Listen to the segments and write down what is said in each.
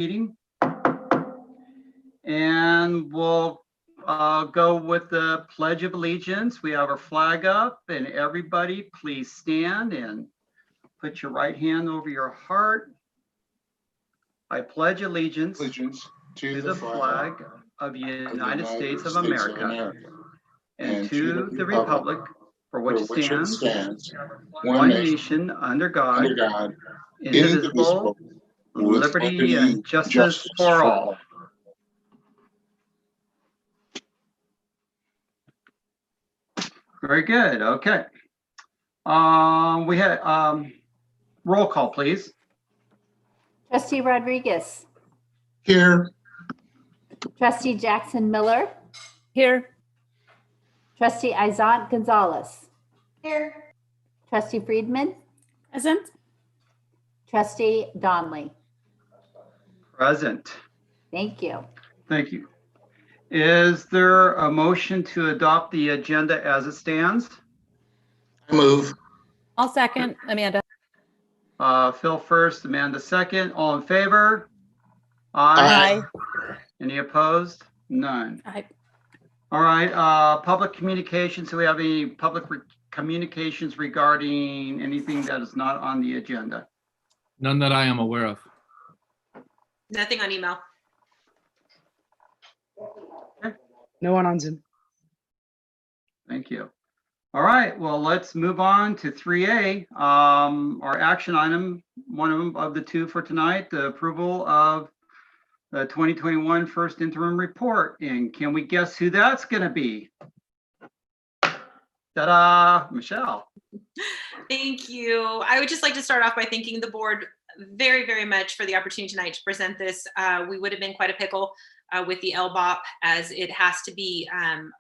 meeting. And we'll go with the Pledge of Allegiance. We have our flag up, and everybody please stand and put your right hand over your heart. I pledge allegiance to the flag of the United States of America and to the republic for which it stands, one nation under God, indivisible, liberty and justice for all. Very good. Okay. We had roll call, please. Trustee Rodriguez. Here. Trustee Jackson Miller. Here. Trustee Izant Gonzalez. Here. Trustee Friedman. Present. Trustee Donnelly. Present. Thank you. Thank you. Is there a motion to adopt the agenda as it stands? I move. I'll second. Amanda. Phil first, Amanda second. All in favor? Aye. Any opposed? None. Aye. All right. Public communications. Do we have any public communications regarding anything that is not on the agenda? None that I am aware of. Nothing on email. No one on Zoom. Thank you. All right, well, let's move on to 3A, our action item, one of the two for tonight, the approval of the 2021 first interim report. And can we guess who that's going to be? Ta-da, Michelle. Thank you. I would just like to start off by thanking the board very, very much for the opportunity tonight to present this. We would have been quite a pickle with the LBOP, as it has to be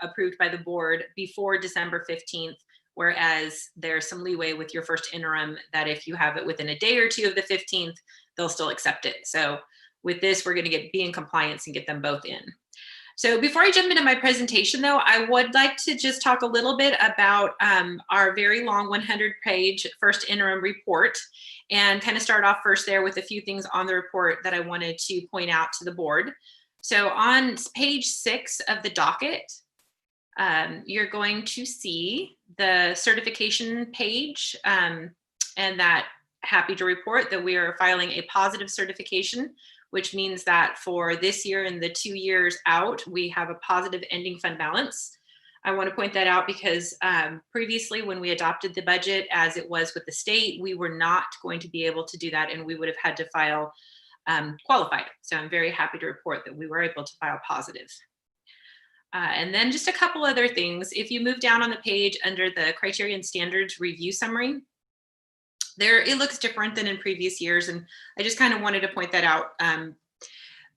approved by the board before December 15th, whereas there's some leeway with your first interim that if you have it within a day or two of the 15th, they'll still accept it. So with this, we're going to be in compliance and get them both in. So before I jump into my presentation, though, I would like to just talk a little bit about our very long 100-page first interim report, and kind of start off first there with a few things on the report that I wanted to point out to the board. So on page 6 of the docket, you're going to see the certification page, and that happy to report that we are filing a positive certification, which means that for this year and the 2 years out, we have a positive ending fund balance. I want to point that out because previously when we adopted the budget as it was with the state, we were not going to be able to do that, and we would have had to file qualified. So I'm very happy to report that we were able to file positive. And then just a couple other things. If you move down on the page under the criteria and standards review summary, there it looks different than in previous years. And I just kind of wanted to point that out.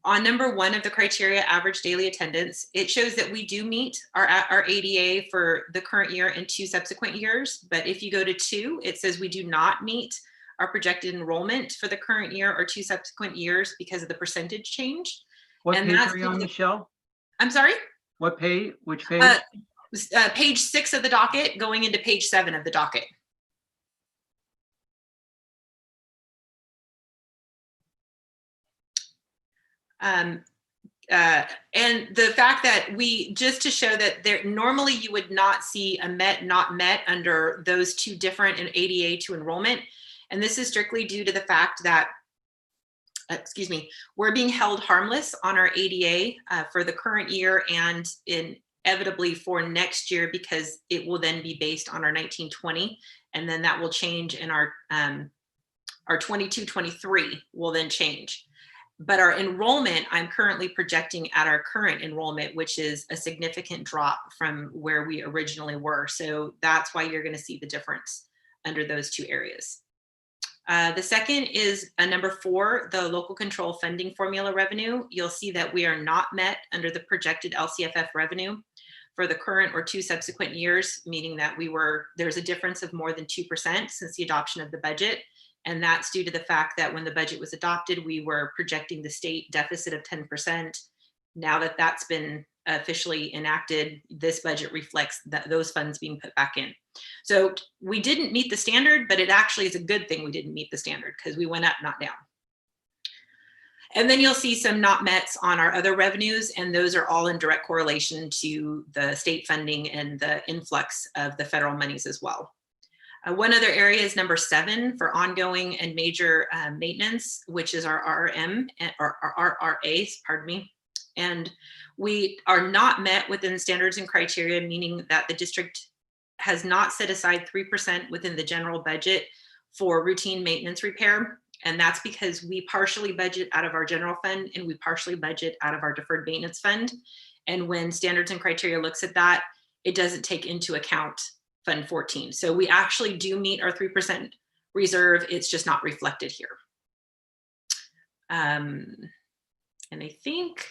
On number 1 of the criteria, average daily attendance, it shows that we do meet our ADA for the current year and 2 subsequent years. But if you go to 2, it says we do not meet our projected enrollment for the current year or 2 subsequent years because of the percentage change. What And page that's are you on, Michelle? I'm sorry? What page? Which page? Page 6 of the docket going into page 7 of the docket. And the fact that we, just to show that there, normally you would not see a met, not met under those 2 different in ADA to enrollment. And this is strictly due to the fact that, excuse me, we're being held harmless on our ADA for the current year and inevitably for next year, because it will then be based on our 1920, and then that will change in our 22-23 will then change. But our enrollment, I'm currently projecting at our current enrollment, which is a significant drop from where we originally were. So that's why you're going to see the difference under those 2 areas. The second is number 4, the local control funding formula revenue. You'll see that we are not met under the projected LCFF revenue for the current or 2 subsequent years, meaning that there's a difference of more than 2% since the adoption of the budget. And that's due to the fact that when the budget was adopted, we were projecting the state deficit of 10%. Now that that's been officially enacted, this budget reflects those funds being put back in. So we didn't meet the standard, but it actually is a good thing we didn't meet the standard because we went up, not down. And then you'll see some not mets on our other revenues, and those are all in direct correlation to the state funding and the influx of the federal monies as well. One other area is number 7 for ongoing and major maintenance, which is our RM or our RRAs, pardon me. And we are not met within standards and criteria, meaning that the district has not set aside 3% within the general budget for routine maintenance repair. And that's because we partially budget out of our general fund and we partially budget out of our deferred maintenance fund. And when standards and criteria looks at that, it doesn't take into account Fund 14. So we actually do meet our 3% reserve. It's just not reflected here. And I think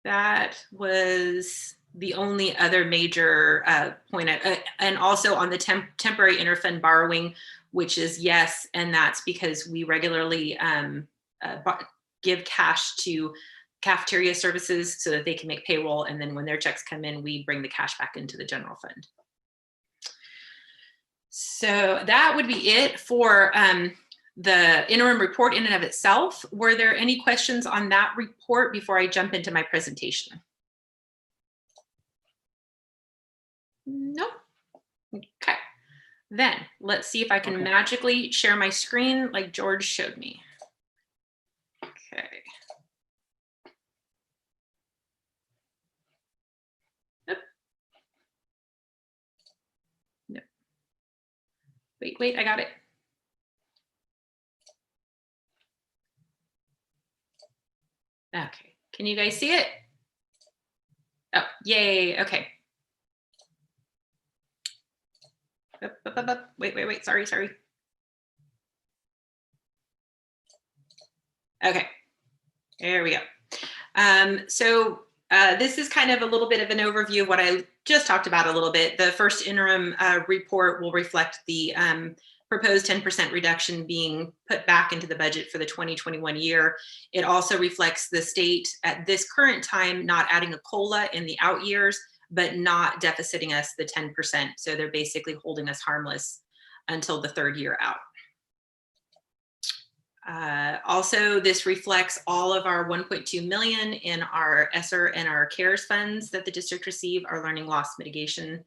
that was the only other major point. And also on the temporary interfund borrowing, which is yes, and that's because we regularly give cash to cafeteria services so that they can make payroll, and then when their checks come in, we bring the cash back into the general fund. So that would be it for the interim report in and of itself. Were there any questions on that report before I jump into my presentation? Nope. Okay. Then let's see if I can magically share my screen like George showed me. Okay. Nope. Nope. Wait, I got it. Okay, can you guys see it? Oh, yay, okay. Wait, sorry. Okay, there we go. So this is kind of a little bit of an overview of what I just talked about a little bit. The first interim report will reflect the proposed 10% reduction being put back into the budget for the 2021 year. It also reflects the state at this current time not adding a COLA in the out years, but not deficiting us the 10%. So they're basically holding us harmless until the 3rd year out. Also, this reflects all of our 1.2 million in our ESSER and our CARES funds that the district receive, our learning loss mitigation.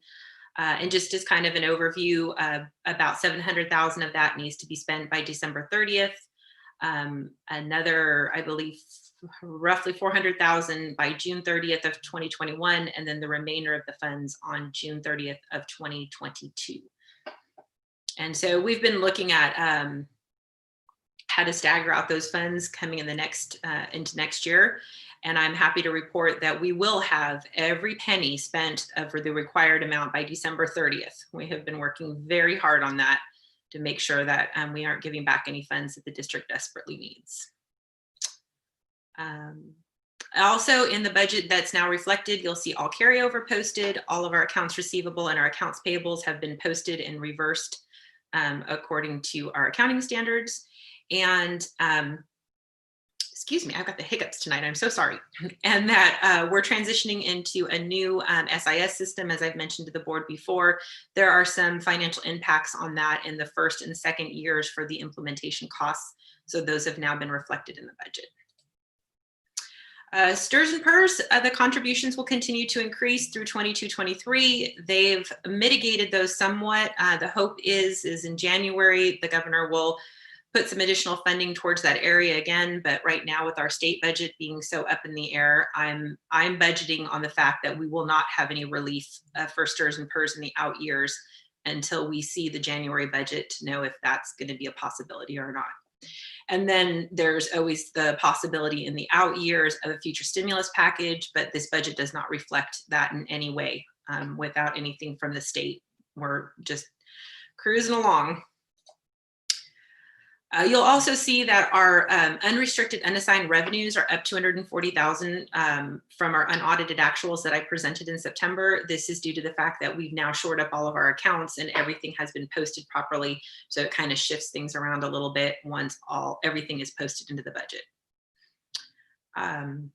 And just as kind of an overview, about 700,000 of that needs to be spent by December 30th. Another, I believe, roughly 400,000 by June 30th of 2021, and then the remainder of the funds on June 30th of 2022. And so we've been looking at how to stagger out those funds coming in the next into next year. And I'm happy to report that we will have every penny spent over the required amount by December 30th. We have been working very hard on that to make sure that we aren't giving back any funds that the district desperately needs. Also in the budget that's now reflected, you'll see all carryover posted. All of our accounts receivable and our accounts payables have been posted and reversed according to our accounting standards. And excuse me, I've got the hiccups tonight, I'm so sorry. And that we're transitioning into a new SIS system, as I've mentioned to the board before. There are some financial impacts on that in the 1st and 2nd years for the implementation costs. So those have now been reflected in the budget. STRS and PERS, the contributions will continue to increase through 22-23. They've mitigated those somewhat. The hope is in January, the governor will put some additional funding towards that area again, but right now with our state budget being so up in the air, I'm budgeting on the fact that we will not have any relief for STRS and PERS in the out years until we see the January budget to know if that's going to be a possibility or not. And then there's always the possibility in the out years of a future stimulus package, but this budget does not reflect that in any way without anything from the state. We're just cruising along. You'll also see that our unrestricted unassigned revenues are up 240,000 from our unaudited actuals that I presented in September. This is due to the fact that we've now shored up all of our accounts and everything has been posted properly. So it kind of shifts things around a little bit once everything is posted into the budget. And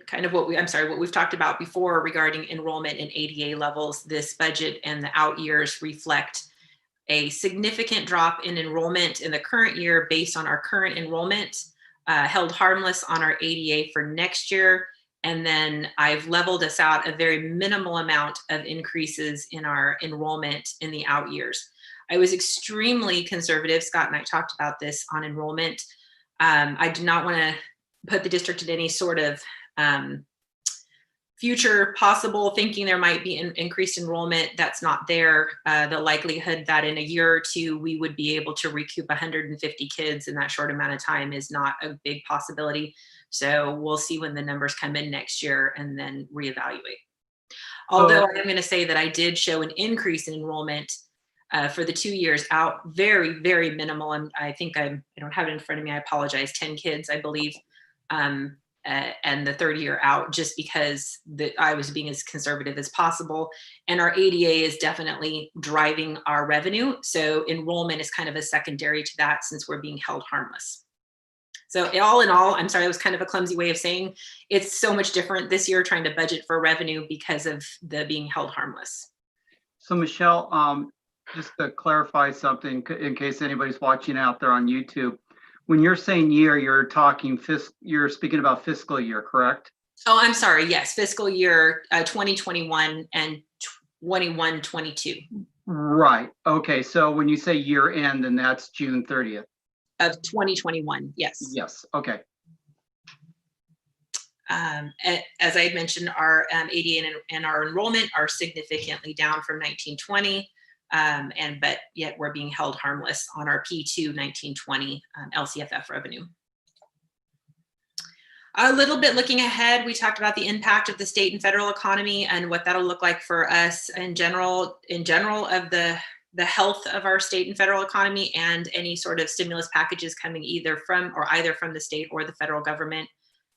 kind of what we've talked about before regarding enrollment in ADA levels, this budget and the out years reflect a significant drop in enrollment in the current year based on our current enrollment, held harmless on our ADA for next year. And then I've leveled us out a very minimal amount of increases in our enrollment in the out years. I was extremely conservative. Scott and I talked about this on enrollment. I do not want to put the district in any sort of future possible thinking there might be increased enrollment that's not there. The likelihood that in a year or two we would be able to recoup 150 kids in that short amount of time is not a big possibility. So we'll see when the numbers come in next year and then reevaluate. Although I'm going to say that I did show an increase in enrollment for the 2 years out, very, very minimal. I think I don't have it in front of me. I apologize. 10 kids, I believe. And the third year out, just because I was being as conservative as possible. And our ADA is definitely driving our revenue. So enrollment is kind of a secondary to that since we're being held harmless. So all in all, I'm sorry, it was kind of a clumsy way of saying it's so much different this year trying to budget for revenue because of the being held harmless. So Michelle, just to clarify something in case anybody's watching out there on YouTube. When you're saying year, you're speaking about fiscal year, correct? Oh, I'm sorry. Yes, fiscal year 2021 and 21-22. Right. Okay. So when you say year end, then that's June 30th. Of 2021. Yes. Yes. Okay. As I had mentioned, our ADA and our enrollment are significantly down from 1920. But yet we're being held harmless on our P2 1920 LCFF revenue. A little bit looking ahead, we talked about the impact of the state and federal economy and what that'll look like for us in general of the health of our state and federal economy and any sort of stimulus packages coming either from the state or the federal government.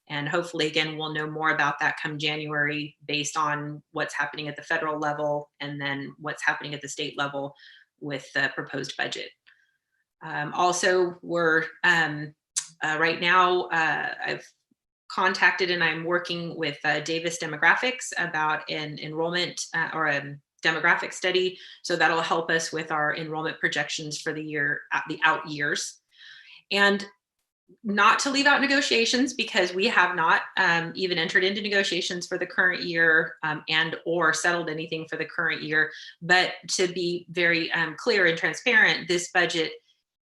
And hopefully, again, we'll know more about that come January based on what's happening at the federal level and then what's happening at the state level with the proposed budget. Also, we're right now, I've contacted and I'm working with Davis Demographics about an enrollment or a demographic study. So that'll help us with our enrollment projections for the out years. And not to leave out negotiations because we have not even entered into negotiations for the current year and or settled anything for the current year. But to be very clear and transparent, this budget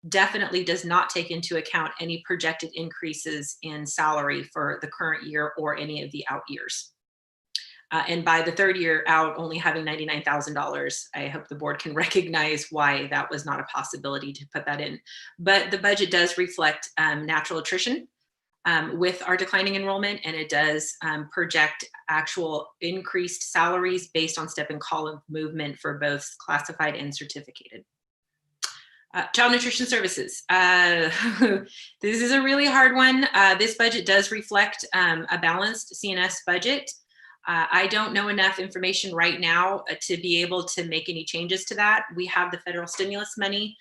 definitely does not take into account any projected increases in salary for the current year or any of the out years. And by the third year out, only having $99,000, I hope the board can recognize why that was not a possibility to put that in. But the budget does reflect natural attrition with our declining enrollment, and it does project actual increased salaries based on step and column movement for both classified and certificated. Child nutrition services. This is a really hard one. This budget does reflect a balanced CNS budget. I don't know enough information right now to be able to make any changes to that. We have the federal stimulus money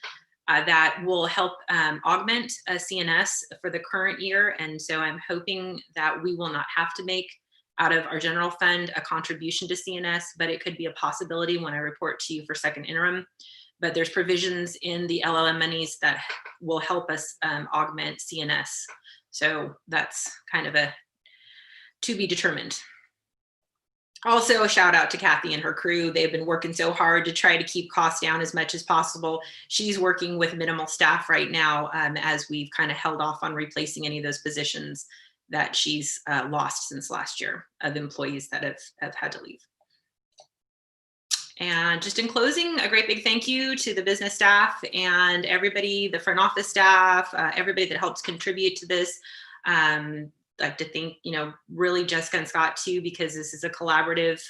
that will help augment CNS for the current year. And so I'm hoping that we will not have to make out of our general fund a contribution to CNS, but it could be a possibility when I report to you for second interim. But there's provisions in the LLM monies that will help us augment CNS. So that's kind of a to be determined. Also, a shout out to Kathy and her crew. They've been working so hard to try to keep costs down as much as possible. She's working with minimal staff right now as we've kind of held off on replacing any of those positions that she's lost since last year of employees that have had to leave. And just in closing, a great big thank you to the business staff and everybody, the front office staff, everybody that helps contribute to this. Like to thank, really Jessica and Scott too, because this is a collaborative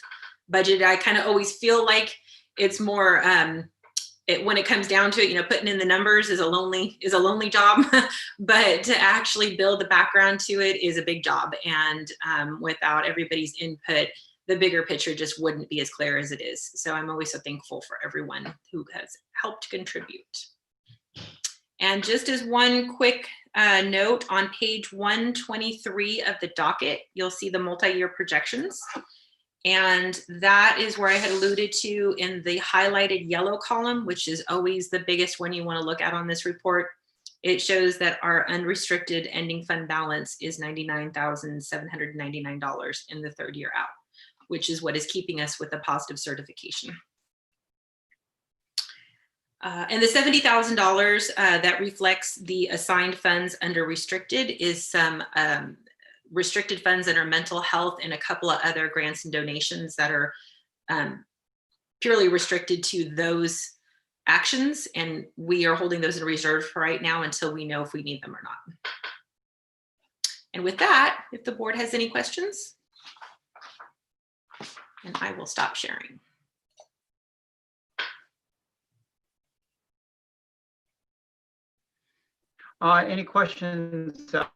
budget. I kind of always feel like it's more, when it comes down to it, putting in the numbers is a lonely job, but to actually build the background to it is a big job. And without everybody's input, the bigger picture just wouldn't be as clear as it is. So I'm always so thankful for everyone who has helped contribute. And just as one quick note, on page 123 of the docket, you'll see the multi-year projections. And that is where I had alluded to in the highlighted yellow column, which is always the biggest one you want to look at on this report. It shows that our unrestricted ending fund balance is $99,799 in the third year out, which is what is keeping us with a positive certification. And the $70,000 that reflects the assigned funds under restricted is some restricted funds under mental health and a couple of other grants and donations that are purely restricted to those actions. And we are holding those in reserve for right now until we know if we need them or not. And with that, if the board has any questions, and I will stop sharing. Any questions out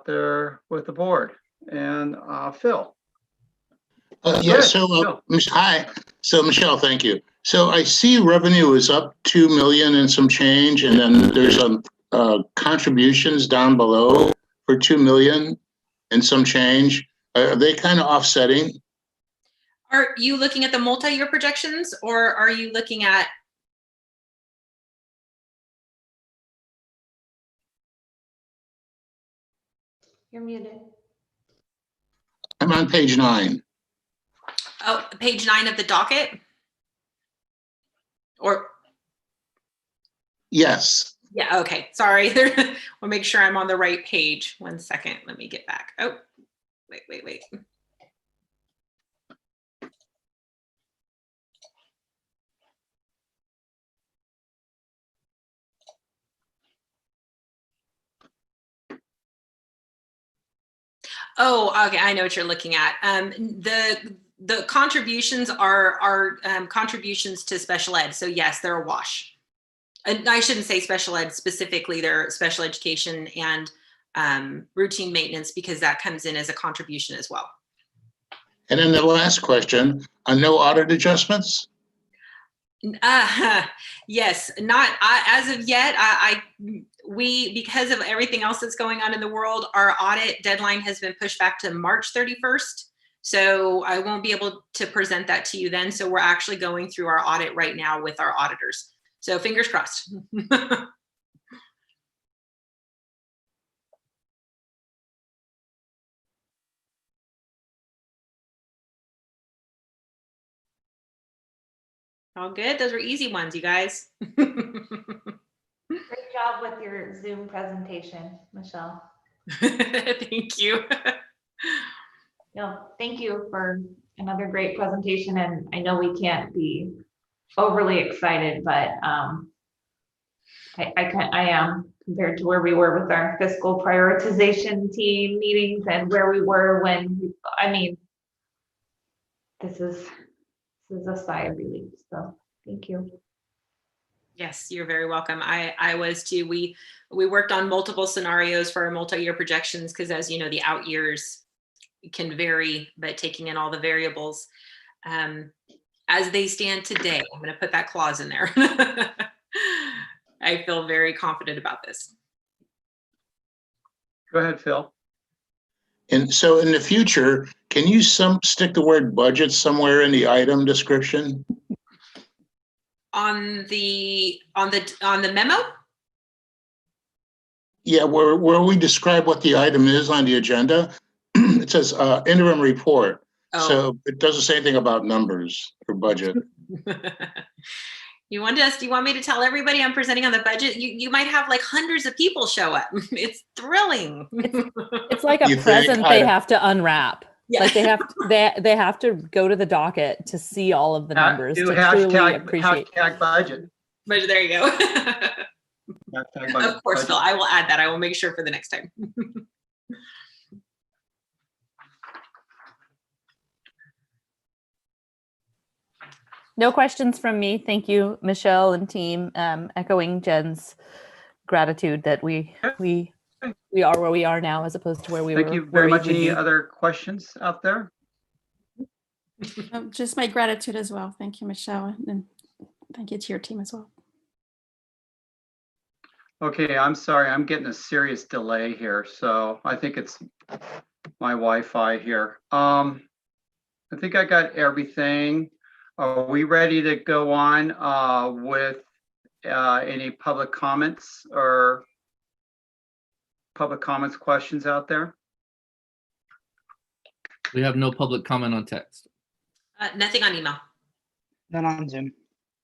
there with the board? And Phil. Yeah, Good. so, Phil. hi. So Michelle, thank you. So I see revenue is up 2 million and some change, and then there's contributions down below for 2 million and some change. Are they kind of offsetting? Are you looking at the multi-year projections, or are you looking at? You're muted. I'm on page 9. Oh, page 9 of the docket? Or? Yes. Yeah, okay, sorry. We'll make sure I'm on the right page. 1 second, let me get back. Oh, wait. Oh, okay, I know what you're looking at. The contributions are contributions to special ed. So yes, they're a wash. And I shouldn't say special ed specifically, they're special education and routine maintenance, because that comes in as a contribution as well. And then the last question, no audit adjustments? Yes, not as of yet. We, because of everything else that's going on in the world, our audit deadline has been pushed back to March 31st. So I won't be able to present that to you then. So we're actually going through our audit right now with our auditors. So fingers crossed. All good. Those were easy ones, you guys. Great job with your Zoom presentation, Michelle. Thank you. No, thank you for another great presentation. And I know we can't be overly excited, but I am, compared to where we were with our fiscal prioritization team meetings and where we were when, I mean, this is a sigh of relief. So thank you. Yes, you're very welcome. I was too. We worked on multiple scenarios for our multi-year projections because, as you know, the out years can vary, but taking in all the variables as they stand today, I'm going to put that clause in there. I feel very confident about this. Go ahead, Phil. And so in the future, can you stick the word budget somewhere in the item description? On the memo? Yeah, where we describe what the item is on the agenda, it says interim report. Oh. So it doesn't say anything about numbers or budget. Do you want me to tell everybody I'm presenting on the budget? You might have like hundreds of people show up. It's thrilling. It's like a You think? present they have to unwrap. Yeah. Like they have to go to the docket to see all of the numbers Do to truly appreciate. hashtag budget. But there you go. Hashtag budget. Of course, Phil, I will add that. I will make sure for the next time. No questions from me. Thank you, Michelle and team. Echoing Jen's gratitude that we are where we are now, as opposed to where we were. Thank you very where we much. would Any be. other questions out there? Just my gratitude as well. Thank you, Michelle, and thank you to your team as well. Okay, I'm sorry. I'm getting a serious delay here. So I think it's my Wi-Fi here. I think I got everything. Are we ready to go on with any public comments or questions out there? We have no public comment on text. Nothing on email. None on Zoom.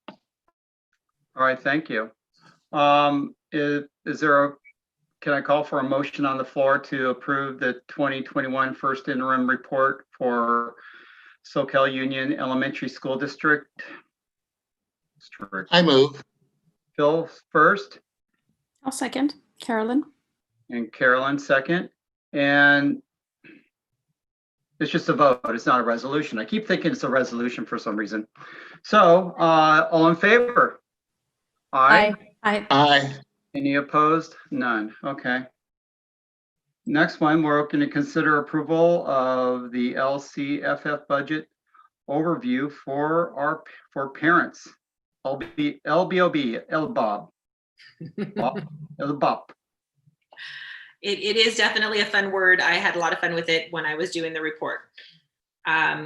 All right, thank you. Is there a, can I call for a motion on the floor to approve the 2021 first interim report for Soquel Union Elementary School District? I move. Phil first I'll second. Carolyn. and Carolyn second. And it's just a vote, it's not a resolution. I keep thinking it's a resolution for some reason. So all in favor? Aye. I Aye. Any opposed? None. Okay. Next one, we're going to consider approval of the LCFF budget overview for parents. LBOB, LBOB. LBOB. It is definitely a fun word. I had a lot of fun with it when I was doing the report.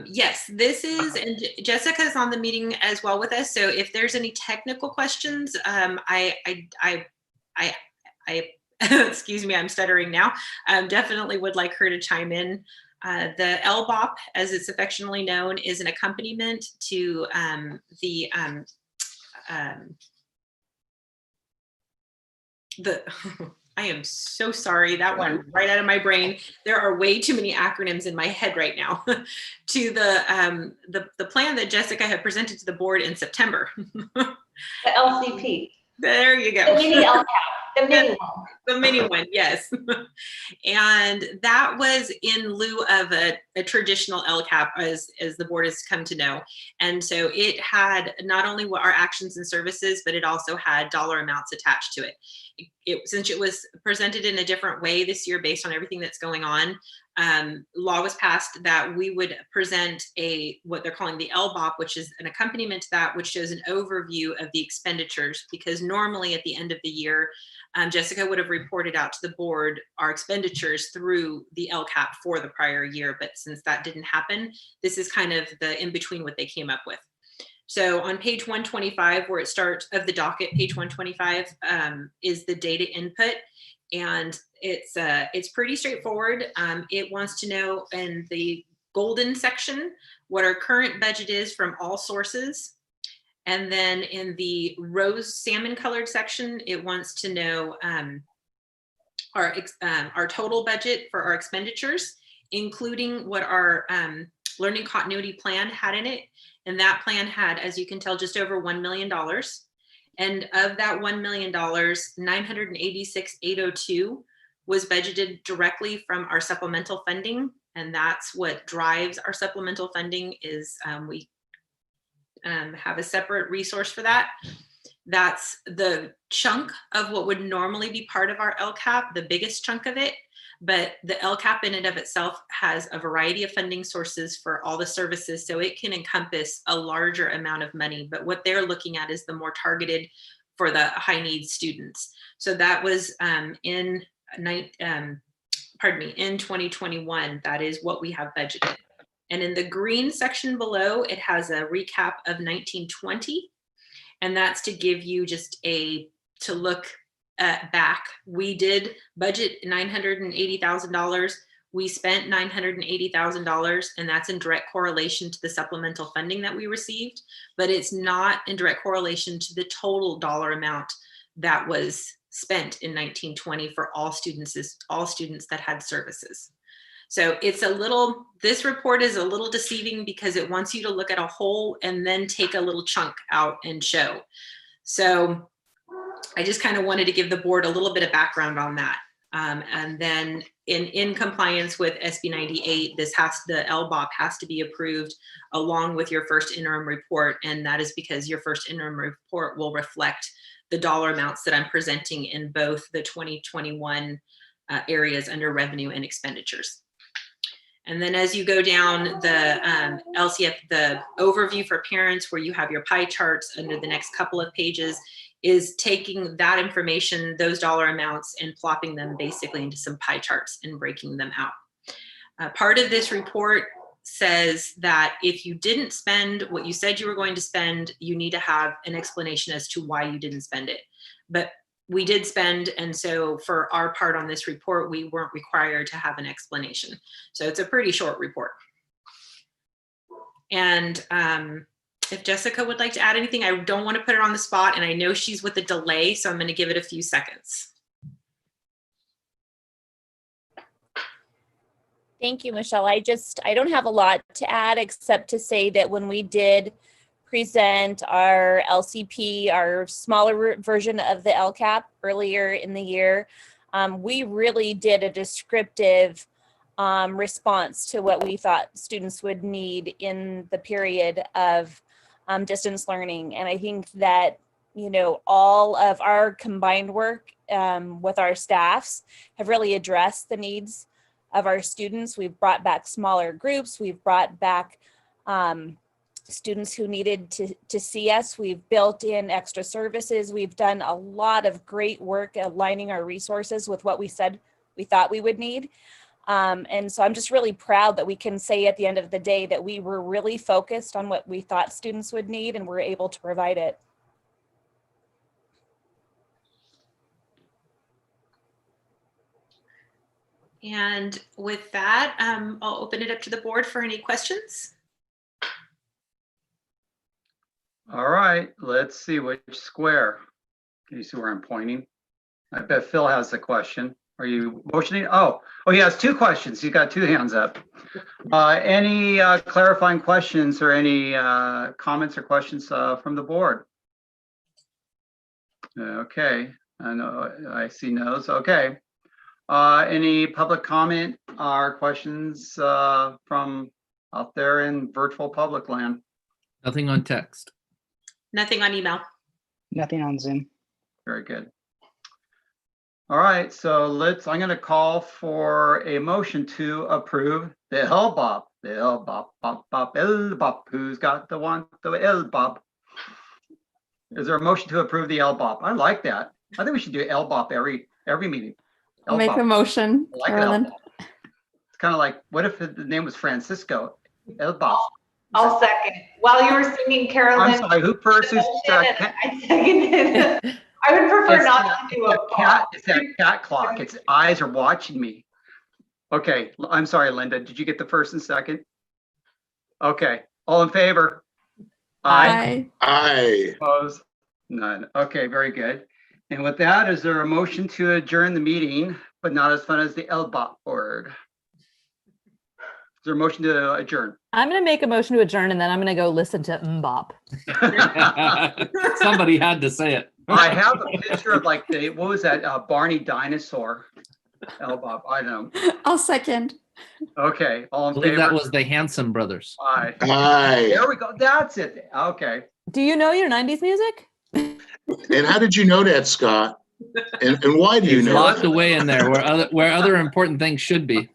Yes, this is, and Jessica's on the meeting as well with us. So if there's any technical questions, excuse me, I'm stuttering now. Definitely would like her to chime in. The LBOP, as it's affectionately known, is an accompaniment to I am so sorry, that went right out of my brain. There are way too many acronyms in my head right now. To the plan that Jessica had presented to the board in September. The LCP, There you go. the mini LCAP, the mini one. The mini one, yes. And that was in lieu of a traditional LCAP, as the board has come to know. And so it had not only what our actions and services, but it also had dollar amounts attached to it. Since it was presented in a different way this year based on everything that's going on, law was passed that we would present what they're calling the LBOP, which is an accompaniment to that, which shows an overview of the expenditures, because normally at the end of the year, Jessica would have reported out to the board our expenditures through the LCAP for the prior year. But since that didn't happen, this is kind of the in-between what they came up with. So on page 125, where it starts of the docket, page 125 is the data input. And it's pretty straightforward. It wants to know in the golden section what our current budget is from all sources. And then in the rose salmon colored section, it wants to know our total budget for our expenditures, including what our learning continuity plan had in it. And that plan had, as you can tell, just over $1 million. And of that $1 million, $986,802 was budgeted directly from our supplemental funding. And that's what drives our supplemental funding is we have a separate resource for that. That's the chunk of what would normally be part of our LCAP, the biggest chunk of it. But the LCAP in and of itself has a variety of funding sources for all the services, so it can encompass a larger amount of money. But what they're looking at is the more targeted for the high needs students. So that was in 2021, that is what we have budgeted. And in the green section below, it has a recap of 1920. And that's to give you just to look back. We did budget $980,000. We spent $980,000, and that's in direct correlation to the supplemental funding that we received, but it's not in direct correlation to the total dollar amount that was spent in 1920 for all students that had services. So it's this report is a little deceiving because it wants you to look at a whole and then take a little chunk out and show. So I just kind of wanted to give the board a little bit of background on that. And then in compliance with SB 98, the LBOP has to be approved along with your first interim report. And that is because your first interim report will reflect the dollar amounts that I'm presenting in both the 2021 areas under revenue and expenditures. And then as you go down the LCF, the overview for parents, where you have your pie charts under the next couple of pages, is taking that information, those dollar amounts, and plopping them basically into some pie charts and breaking them out. Part of this report says that if you didn't spend what you said you were going to spend, you need to have an explanation as to why you didn't spend it. But we did spend, and so for our part on this report, we weren't required to have an explanation. So it's a pretty short report. And if Jessica would like to add anything, I don't want to put her on the spot, and I know she's with a delay, so I'm going to give it a few seconds. Thank you, Michelle. I don't have a lot to add except to say that when we did present our LCP, our smaller version of the LCAP earlier in the year, we really did a descriptive response to what we thought students would need in the period of distance learning. And I think that, you know, all of our combined work with our staffs have really addressed the needs of our students. We've brought back smaller groups. We've brought back students who needed to see us. We've built in extra services. We've done a lot of great work aligning our resources with what we said we thought we would need. And so I'm just really proud that we can say at the end of the day that we were really focused on what we thought students would need and we're able to provide it. And with that, I'll open it up to the board for any questions. All right, let's see which square. Can you see where I'm pointing? I bet Phil has a question. Are you motioning? Oh, he has two questions. He's got two hands up. Any clarifying questions or any comments or questions from the board? Okay, I know I see no's. Okay. Any public comment or questions from out there in virtual public land? Nothing on text. Nothing on email. Nothing on Zoom. Very good. All right, so I'm going to call for a motion to approve the LBOP. The LBOP, bop, bop, LBOP. Who's got the LBOP? Is there a motion to approve the LBOP? I like that. I think we should do LBOP every meeting. I'll make LBOP. a motion, I like Carolyn. LBOP. It's kind of like, what if the name was Francisco? LBOP. I'll second. While you were singing, Carolyn. I'm sorry, who first? Who's second? I seconded. I would prefer not to do a cat. It's that cat clock. Its eyes are watching me. Okay, I'm sorry, Linda. Did you get the first and second? Okay, all in favor? Aye. Aye. Opposed? None. Okay, very good. And with that, is there a motion to adjourn the meeting, but not as fun as the LBOP board? Is there a motion to adjourn? I'm going to make a motion to adjourn and then I'm going to go listen to Mbop. Somebody had to say it. I have a picture of like what was that, Barney dinosaur? LBOP, I don't know. I'll second. Okay, all I in believe favor? that was the Hanson brothers. Aye. Aye. There we go. That's it. Okay. Do you know your 90s music? And how did you know that, Scott? And why do you It's know locked that? away in there where other important things should be.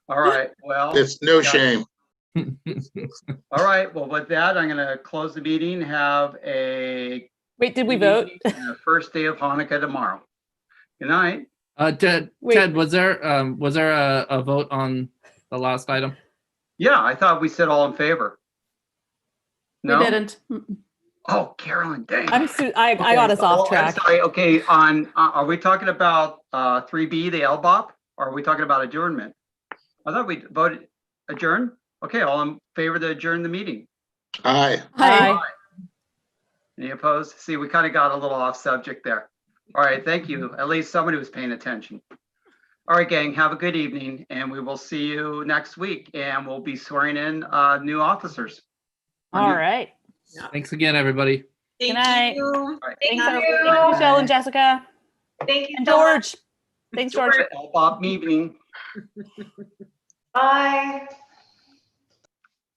All right. Well, It's no shame. all right. Well, with that, I'm going to close the meeting. Have a Wait, did we vote? and the first day of Hanukkah tomorrow. Good night. Ted, Wait. was there a vote on the last item? Yeah, I thought we said all in favor. No. We didn't. Mm-mm. Oh, Carolyn, dang. I got us off track. I'm sorry. Okay. Are we talking about 3B, the LBOP, or are we talking about adjournment? I thought we voted adjourn. Okay, all in favor to adjourn the meeting. Aye. Aye. Any opposed? See, we kind of got a little off subject there. All right, thank you. At least somebody was paying attention. All right, gang, have a good evening, and we will see you next week, and we'll be swearing in new officers. All right. Thanks again, everybody. Thank night. you. All right. Thank Thanks, you. everybody. Thanks, Michelle and Jessica Thank you and so much. George. Thanks, George. LBOP meeting. Bye.